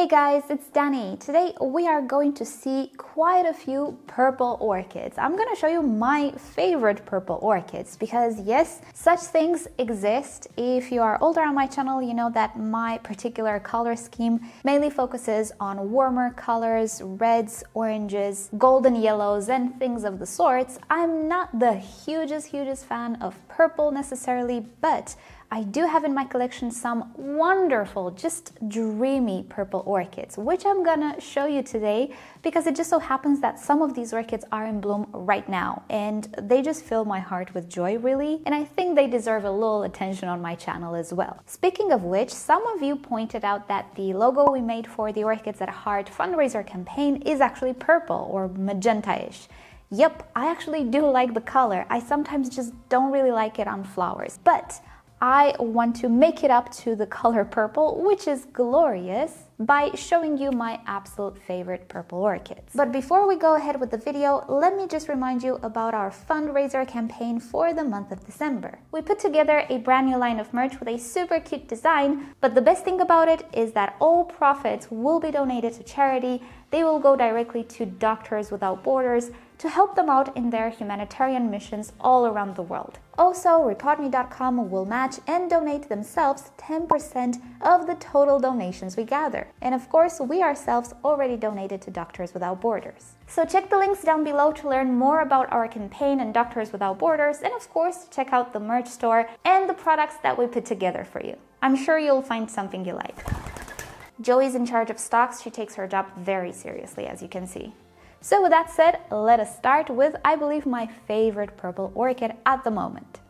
Hey guys, it's Danny. Today we are going to see quite a few purple orchids. I'm going to show you my favorite purple orchids because yes, such things exist. If you are older on my channel, you know that my particular color scheme mainly focuses on warmer colors, reds, oranges, golden yellows, and things of the sorts. I'm not the hugest fan of purple necessarily, but I do have in my collection some wonderful, just dreamy purple orchids, which I'm gonna show you today because it just so happens that some of these orchids are in bloom right now and they just fill my heart with joy really, and I think they deserve a little attention on my channel as well. Speaking of which, some of you pointed out that the logo we made for the Orchids at Heart fundraiser campaign is actually purple or magenta-ish. Yep, I actually do like the color. I sometimes just don't really like it on flowers, but I want to make it up to the color purple, which is glorious, by showing you my absolute favorite purple orchids. But before we go ahead with the video, let me just remind you about our fundraiser campaign for the month of December. We put together a brand new line of merch with a super cute design, but the best thing about it is that all profits will be donated to charity. They will go directly to Doctors Without Borders to help them out in their humanitarian missions all around the world. Also, repotme.com will match and donate themselves 10% of the total donations we gather. And of course, we ourselves already donated to Doctors Without Borders. So check the links down below to learn more about our campaign and Doctors Without Borders, and of course, check out the merch store and the products that we put together for you. I'm sure you'll find something you like. Joey's in charge of stocks. She takes her job very seriously, as you can see. So with that said, let us start with, I believe, my favorite purple orchid at the moment.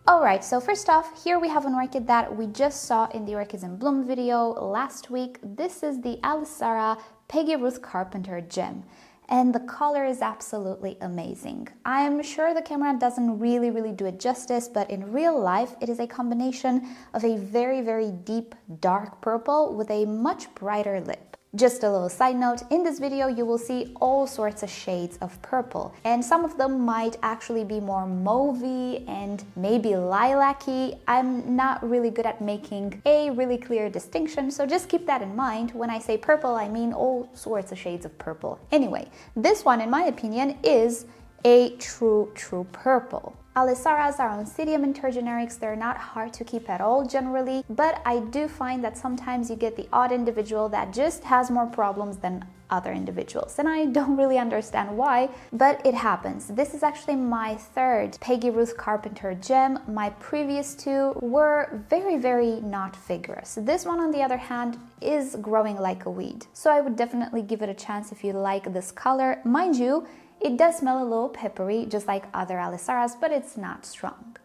Alright, so first off, here we have an orchid that we just saw in the Orchids in Bloom video last week. This is the Aliceara Peggy Ruth Carpenter gem, and the color is absolutely amazing. I'm sure the camera doesn't really do it justice, but in real life, it is a combination of a very deep dark purple with a much brighter lip. Just a little side note, in this video you will see all sorts of shades of purple, and some of them might actually be more mauvey and maybe lilac-y. I'm not really good at making a really clear distinction, so just keep that in mind. When I say purple, I mean all sorts of shades of purple. Anyway, this one, in my opinion, is a true purple. Alicearas are Oncidium intergenerics. They're not hard to keep at all generally, but I do find that sometimes you get the odd individual that just has more problems than other individuals, and I don't really understand why, but it happens. This is actually my third Peggy Ruth Carpenter gem. My previous two were very not vigorous. This one, on the other hand, is growing like a weed, so I would definitely give it a chance if you like this color. Mind you, it does smell a little peppery, just like other Alicearas, but it's not strong.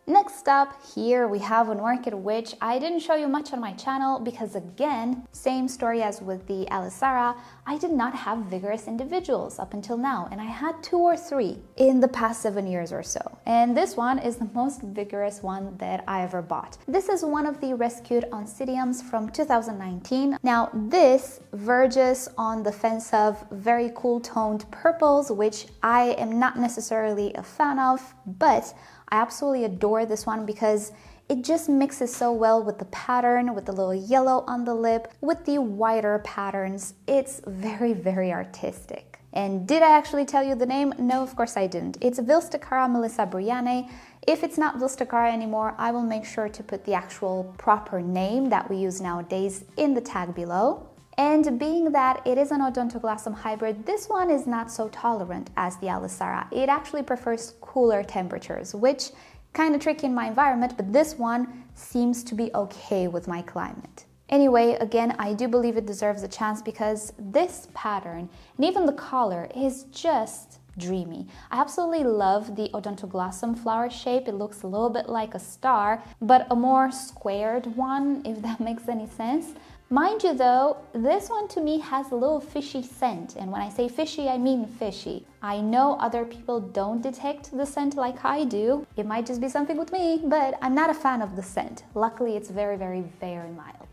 Next up, here we have an orchid which I didn't show you much on my channel because, again, same story as with the Aliceara, I did not have vigorous individuals up until now, and I had 2 or 3 in the past 7 years or so. And this one is the most vigorous one that I ever bought. This is one of the rescued Oncidiums from 2019. Now, this verges on the fence of very cool toned purples, which I am not necessarily a fan of, but I absolutely adore this one because it just mixes so well with the pattern, with the little yellow on the lip, with the wider patterns. It's very artistic. And did I actually tell you the name? No, of course I didn't. It's Vilstacara Melisa Brianne. If it's not Vilstacara anymore, I will make sure to put the actual proper name that we use nowadays in the tag below. And being that it is an Odontoglossum hybrid, this one is not so tolerant as the Aliceara. It actually prefers cooler temperatures, which kind of tricky in my environment, but this one seems to be okay with my climate. Anyway, again, I do believe it deserves a chance because this pattern and even the color is just dreamy. I absolutely love the Odontoglossum flower shape. It looks a little bit like a star, but a more squared one, if that makes any sense. Mind you though, this one to me has a little fishy scent, and when I say fishy, I mean fishy. I know other people don't detect the scent like I do. It might just be something with me, but I'm not a fan of the scent. Luckily, it's very mild.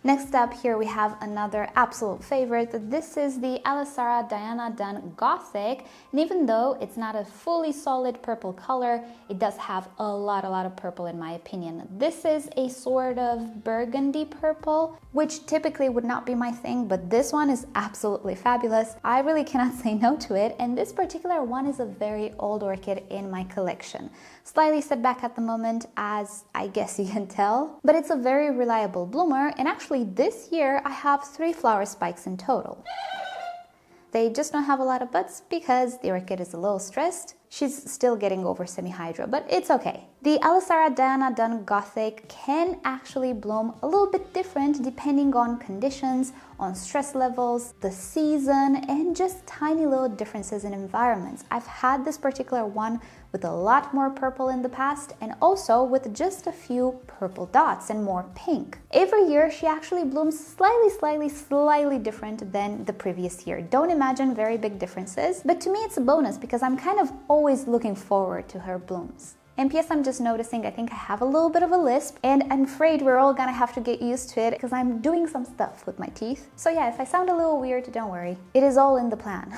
Next up here we have another absolute favorite. This is the Aliceara Dunn Gothic, and even though it's not a fully solid purple color, it does have a lot of purple in my opinion. This is a sort of burgundy purple, which typically would not be my thing, but this one is absolutely fabulous. I really cannot say no to it, and this particular one is a very old orchid in my collection. Slightly set back at the moment, as I guess you can tell, but it's a very reliable bloomer, and actually this year I have 3 flower spikes in total. They just don't have a lot of buds because the orchid is a little stressed. She's still getting over semi-hydro, but it's okay. The Aliceara Dunn Gothic can actually bloom a little bit different depending on conditions, on stress levels, the season, and just tiny little differences in environments. I've had this particular one with a lot more purple in the past, and also with just a few purple dots and more pink. Every year she actually blooms slightly different than the previous year. Don't imagine very big differences, but to me it's a bonus because I'm kind of always looking forward to her blooms. And P.S. I'm just noticing I think I have a little bit of a lisp, and I'm afraid we're all gonna have to get used to it because I'm doing some stuff with my teeth. So yeah, if I sound a little weird, don't worry. It is all in the plan.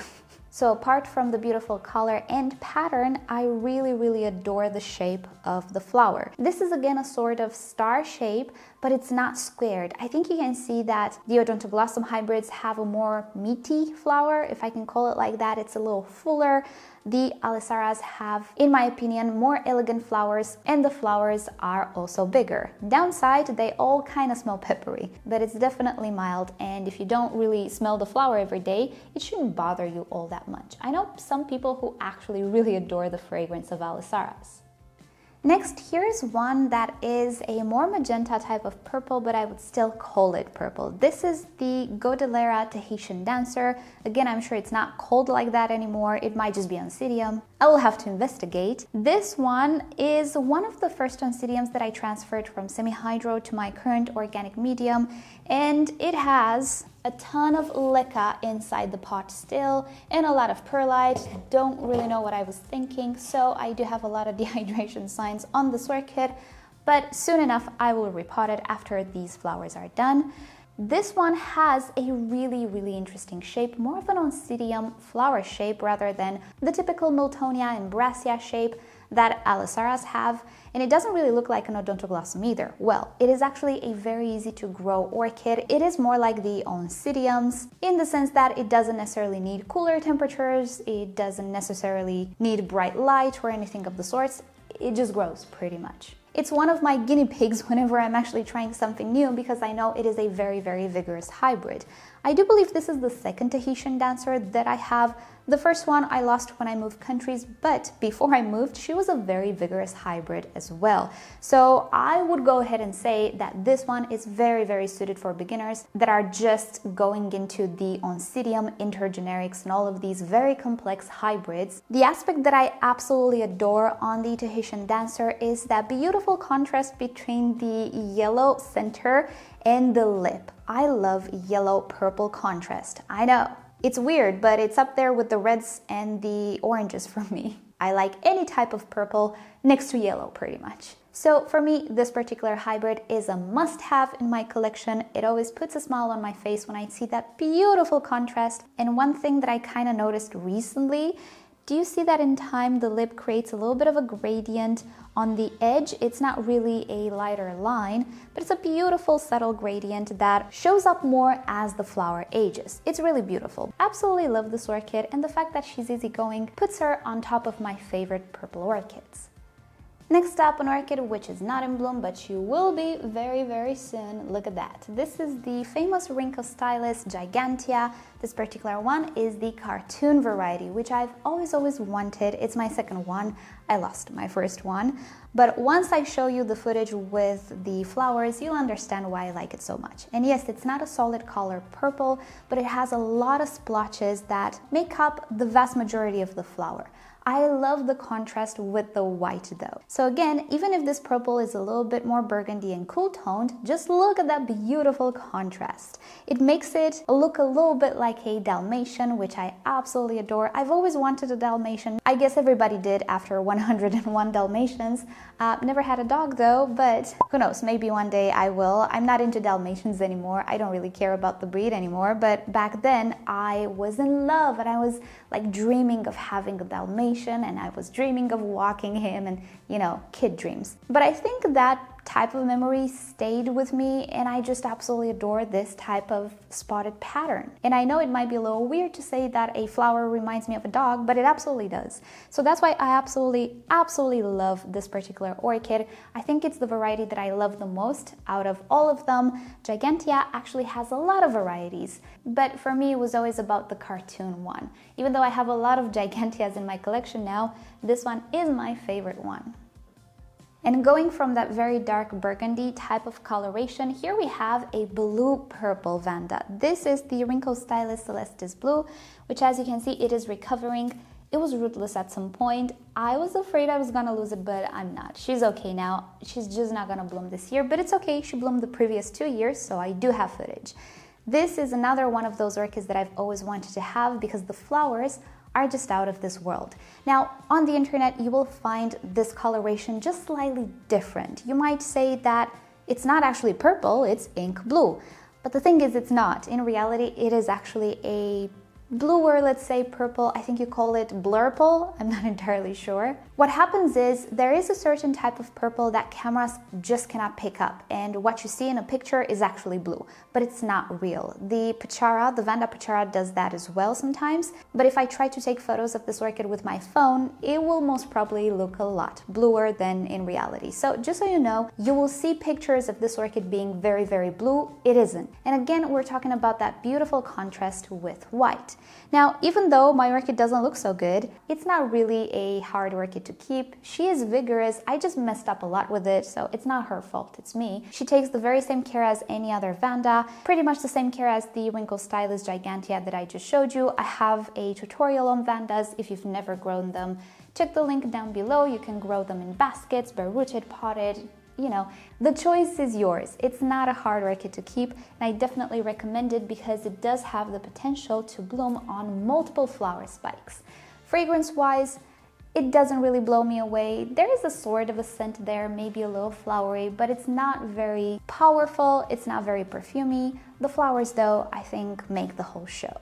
So apart from the beautiful color and pattern, I really adore the shape of the flower. This is again a sort of star shape, but it's not squared. I think you can see that the Odontoglossum hybrids have a more meaty flower, if I can call it like that. It's a little fuller. The Alicearas have, in my opinion, more elegant flowers, and the flowers are also bigger. Downside, they all kind of smell peppery, but it's definitely mild, and if you don't really smell the flower every day, it shouldn't bother you all that much. I know some people who actually really adore the fragrance of Alicearas. Next, here's one that is a more magenta type of purple, but I would still call it purple. This is the Gothic Tahitian Dancer. Again, I'm sure it's not called like that anymore. It might just be Oncidium. I will have to investigate. This one is one of the first Oncidiums that I transferred from semi-hydro to my current organic medium, and it has a ton of leca inside the pot still, and a lot of perlite. Don't really know what I was thinking, so I do have a lot of dehydration signs on this orchid, but soon enough I will repot it after these flowers are done. This one has a really interesting shape, more of an Oncidium flower shape rather than the typical Miltonia and Brassia shape that Alicearas have, and it doesn't really look like an Odontoglossum either. Well, it is actually a very easy to grow orchid. It is more like the Oncidiums in the sense that it doesn't necessarily need cooler temperatures, it doesn't necessarily need bright light or anything of the sorts. It just grows pretty much. It's one of my guinea pigs whenever I'm actually trying something new because I know it is a very vigorous hybrid. I do believe this is the second Tahitian Dancer that I have. The first one I lost when I moved countries, but before I moved, she was a very vigorous hybrid as well. So I would go ahead and say that this one is very suited for beginners that are just going into the Oncidium, intergenerics, and all of these very complex hybrids. The aspect that I absolutely adore on the Tahitian Dancer is that beautiful contrast between the yellow center and the lip. I love yellow-purple contrast. I know. It's weird, but it's up there with the reds and the oranges for me. I like any type of purple next to yellow pretty much. So for me, this particular hybrid is a must-have in my collection. It always puts a smile on my face when I see that beautiful contrast. And one thing that I kind of noticed recently, do you see that in time the lip creates a little bit of a gradient on the edge? It's not really a lighter line, but it's a beautiful subtle gradient that shows up more as the flower ages. It's really beautiful. Absolutely love this orchid, and the fact that she's easygoing puts her on top of my favorite purple orchids. Next up, an orchid which is not in bloom, but she will be very soon. Look at that. This is the famous Rhynchostylis gigantea. This particular one is the cartoon variety, which I've always wanted. It's my second one. I lost my first one. But once I show you the footage with the flowers, you'll understand why I like it so much. And yes, it's not a solid color purple, but it has a lot of splotches that make up the vast majority of the flower. I love the contrast with the white though. So again, even if this purple is a little bit more burgundy and cool toned, just look at that beautiful contrast. It makes it look a little bit like a Dalmatian, which I absolutely adore. I've always wanted a Dalmatian. I guess everybody did after 101 Dalmatians. Never had a dog though, but who knows, maybe one day I will. I'm not into Dalmatians anymore. I don't really care about the breed anymore, but back then I was in love and I was like dreaming of having a Dalmatian, and I was dreaming of walking him, and you know, kid dreams. But I think that type of memory stayed with me, and I just absolutely adore this type of spotted pattern. And I know it might be a little weird to say that a flower reminds me of a dog, but it absolutely does. So that's why I absolutely love this particular orchid. I think it's the variety that I love the most out of all of them. Gigantea actually has a lot of varieties, but for me it was always about the cartoon one. Even though I have a lot of Giganteas in my collection now, this one is my favorite one. And going from that very dark burgundy type of coloration, here we have a blue purple vanda. This is the Rhynchostylis celestis blue, which as you can see, it is recovering. It was rootless at some point. I was afraid I was gonna lose it, but I'm not. She's okay now. She's just not gonna bloom this year, but it's okay. She bloomed the previous 2 years, so I do have footage. This is another one of those orchids that I've always wanted to have because the flowers are just out of this world. Now, on the internet, you will find this coloration just slightly different. You might say that it's not actually purple, it's ink blue. But the thing is, it's not. In reality, it is actually a bluer, let's say purple. I think you call it blurple. I'm not entirely sure. What happens is there is a certain type of purple that cameras just cannot pick up, and what you see in a picture is actually blue, but it's not real. The Pachara, the Vanda Pachara, does that as well sometimes, but if I try to take photos of this orchid with my phone, it will most probably look a lot bluer than in reality. So just so you know, you will see pictures of this orchid being very, very blue. It isn't. And again, we're talking about that beautiful contrast with white. Now, even though my orchid doesn't look so good, it's not really a hard orchid to keep. She is vigorous. I just messed up a lot with it, so it's not her fault, it's me. She takes the very same care as any other Vanda, pretty much the same care as the Rhynchostylis gigantea that I just showed you. I have a tutorial on Vandas if you've never grown them. Check the link down below. You can grow them in baskets, bare rooted, potted. You know, the choice is yours. It's not a hard orchid to keep, and I definitely recommend it because it does have the potential to bloom on multiple flower spikes. Fragrance-wise, it doesn't really blow me away. There is a sort of a scent there, maybe a little flowery, but it's not very powerful. It's not very perfumey. The flowers, though, I think make the whole show.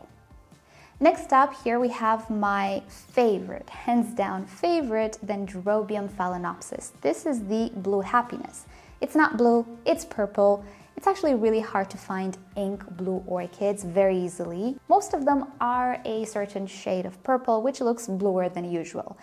Next up, here we have my favorite, hands down favorite, Dendrobium phalaenopsis. This is the Blue Happiness. It's not blue, it's purple. It's actually really hard to find ink blue orchids very easily. Most of them are a certain shade of purple, which looks bluer than usual.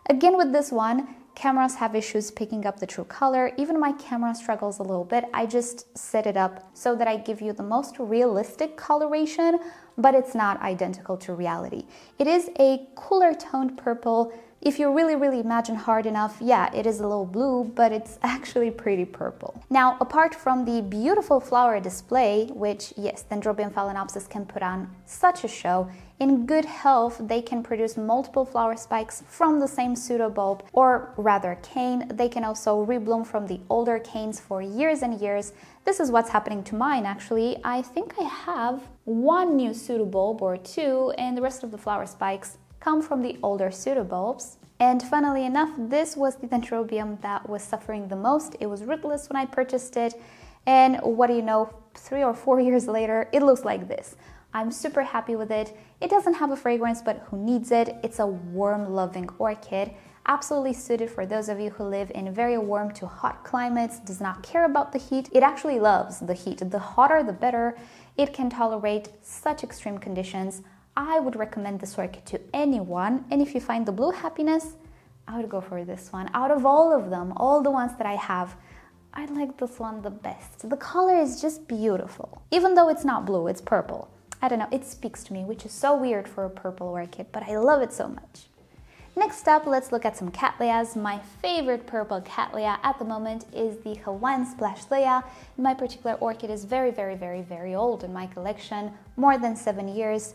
Again, with this one, cameras have issues picking up the true color. Even my camera struggles a little bit. I just set it up so that I give you the most realistic coloration, but it's not identical to reality. It is a cooler toned purple. If you really imagine hard enough, yeah, it is a little blue, but it's actually pretty purple. Now, apart from the beautiful flower display, which, yes, Dendrobium phalaenopsis can put on such a show, in good health, they can produce multiple flower spikes from the same pseudobulb, or rather cane. They can also rebloom from the older canes for years and years. This is what's happening to mine, actually. I think I have one new pseudobulb or two, and the rest of the flower spikes come from the older pseudobulbs. And funnily enough, this was the Dendrobium that was suffering the most. It was rootless when I purchased it, and what do you know, 3 or 4 years later, it looks like this. I'm super happy with it. It doesn't have a fragrance, but who needs it? It's a warm-loving orchid, absolutely suited for those of you who live in very warm to hot climates, does not care about the heat. It actually loves the heat. The hotter, the better. It can tolerate such extreme conditions. I would recommend this orchid to anyone, and if you find the Blue Happiness, I would go for this one. Out of all of them, all the ones that I have, I like this one the best. The color is just beautiful. Even though it's not blue, it's purple. I don't know, it speaks to me, which is so weird for a purple orchid, but I love it so much. Next up, let's look at some Cattleyas. My favorite purple Cattleya at the moment is the Hawaiian Splash Leia. My particular orchid is very old in my collection, more than 7 years.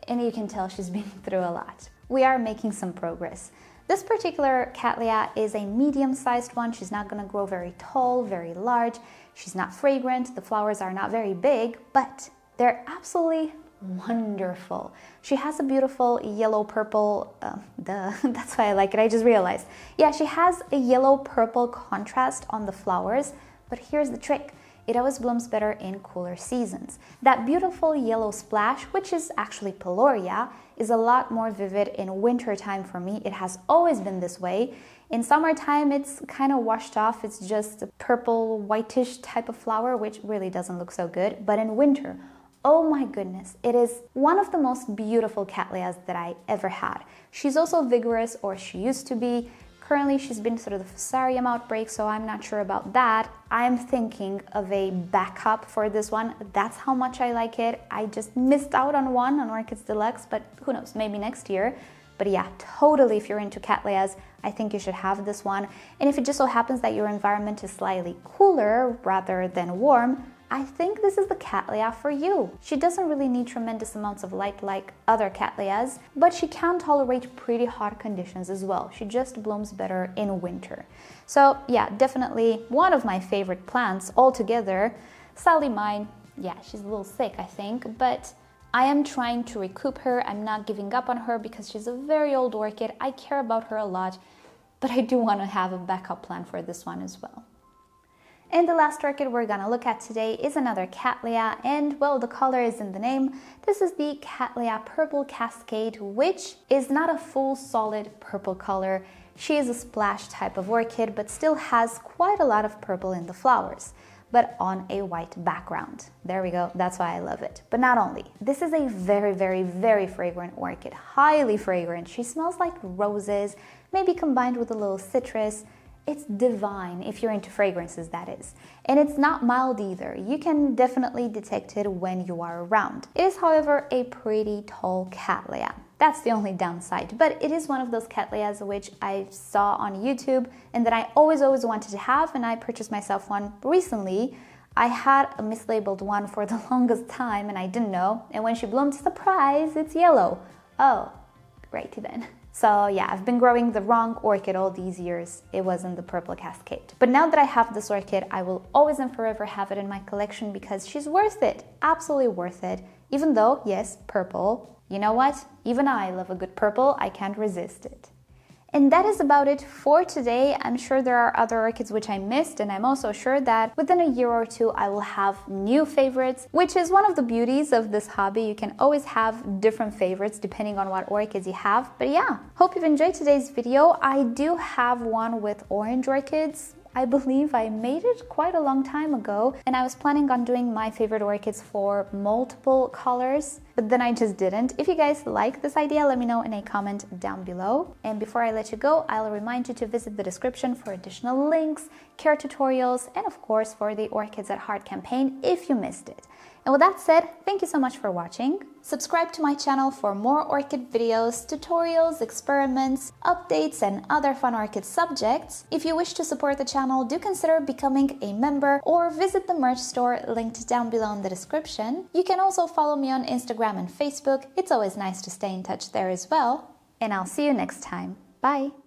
And you can tell she's been through a lot. we are making some progress. This particular Cattleya is a medium-sized one. She's not going to grow very tall, very large. She's not fragrant. The flowers are not very big, but they're absolutely wonderful. She has a beautiful yellow-purple, that's why I like it, I just realized. Yeah, she has a yellow-purple contrast on the flowers, but here's the trick. It always blooms better in cooler seasons. That beautiful yellow splash, which is actually Peloria, is a lot more vivid in winter time for me. It has always been this way. In summertime, it's kind of washed off. It's just a purple, whitish type of flower, which really doesn't look so good. But in winter, oh my goodness, it is one of the most beautiful Cattleyas that I ever had. She's also vigorous, or she used to be. Currently, she's been through the Fusarium outbreak, so I'm not sure about that. I'm thinking of a backup for this one. That's how much I like it. I just missed out on one on Orchids Deluxe, but who knows, maybe next year. But yeah, totally, if you're into Cattleyas, I think you should have this one. And if it just so happens that your environment is slightly cooler rather than warm, I think this is the Cattleya for you. She doesn't really need tremendous amounts of light like other Cattleyas, but she can tolerate pretty hot conditions as well. She just blooms better in winter. So yeah, definitely one of my favorite plants altogether. Sadly mine, yeah, she's a little sick, I think, but I am trying to recoup her. I'm not giving up on her because she's a very old orchid. I care about her a lot, but I do want to have a backup plan for this one as well. And the last orchid we're gonna look at today is another Cattleya, and well, the color is in the name. This is the Cattleya Purple Cascade, which is not a full solid purple color. She is a splash type of orchid, but still has quite a lot of purple in the flowers, but on a white background. There we go, that's why I love it. But not only, this is a very, very, very fragrant orchid, highly fragrant. She smells like roses, maybe combined with a little citrus. It's divine if you're into fragrances, that is. And it's not mild either. You can definitely detect it when you are around. It is, however, a pretty tall Cattleya. That's the only downside, but it is one of those Cattleyas which I saw on YouTube and that I always wanted to have, and I purchased myself one recently. I had a mislabeled one for the longest time and I didn't know, and when she bloomed, surprise, it's yellow. Oh, righty then. So yeah, I've been growing the wrong orchid all these years. It wasn't the Purple Cascade. But now that I have this orchid, I will always and forever have it in my collection because she's worth it. Absolutely worth it. Even though, yes, purple. You know what? Even I love a good purple. I can't resist it. And that is about it for today. I'm sure there are other orchids which I missed, and I'm also sure that within a year or two I will have new favorites, which is one of the beauties of this hobby. You can always have different favorites depending on what orchids you have. But yeah, hope you've enjoyed today's video. I do have one with orange orchids. I believe I made it quite a long time ago, and I was planning on doing my favorite orchids for multiple colors, but then I just didn't. If you guys like this idea, let me know in a comment down below. And before I let you go, I'll remind you to visit the description for additional links, care tutorials, and of course for the Orchids at Heart campaign if you missed it. And with that said, thank you so much for watching. Subscribe to my channel for more orchid videos, tutorials, experiments, updates, and other fun orchid subjects. If you wish to support the channel, do consider becoming a member or visit the merch store linked down below in the description. You can also follow me on Instagram and Facebook. It's always nice to stay in touch there as well. And I'll see you next time. Bye!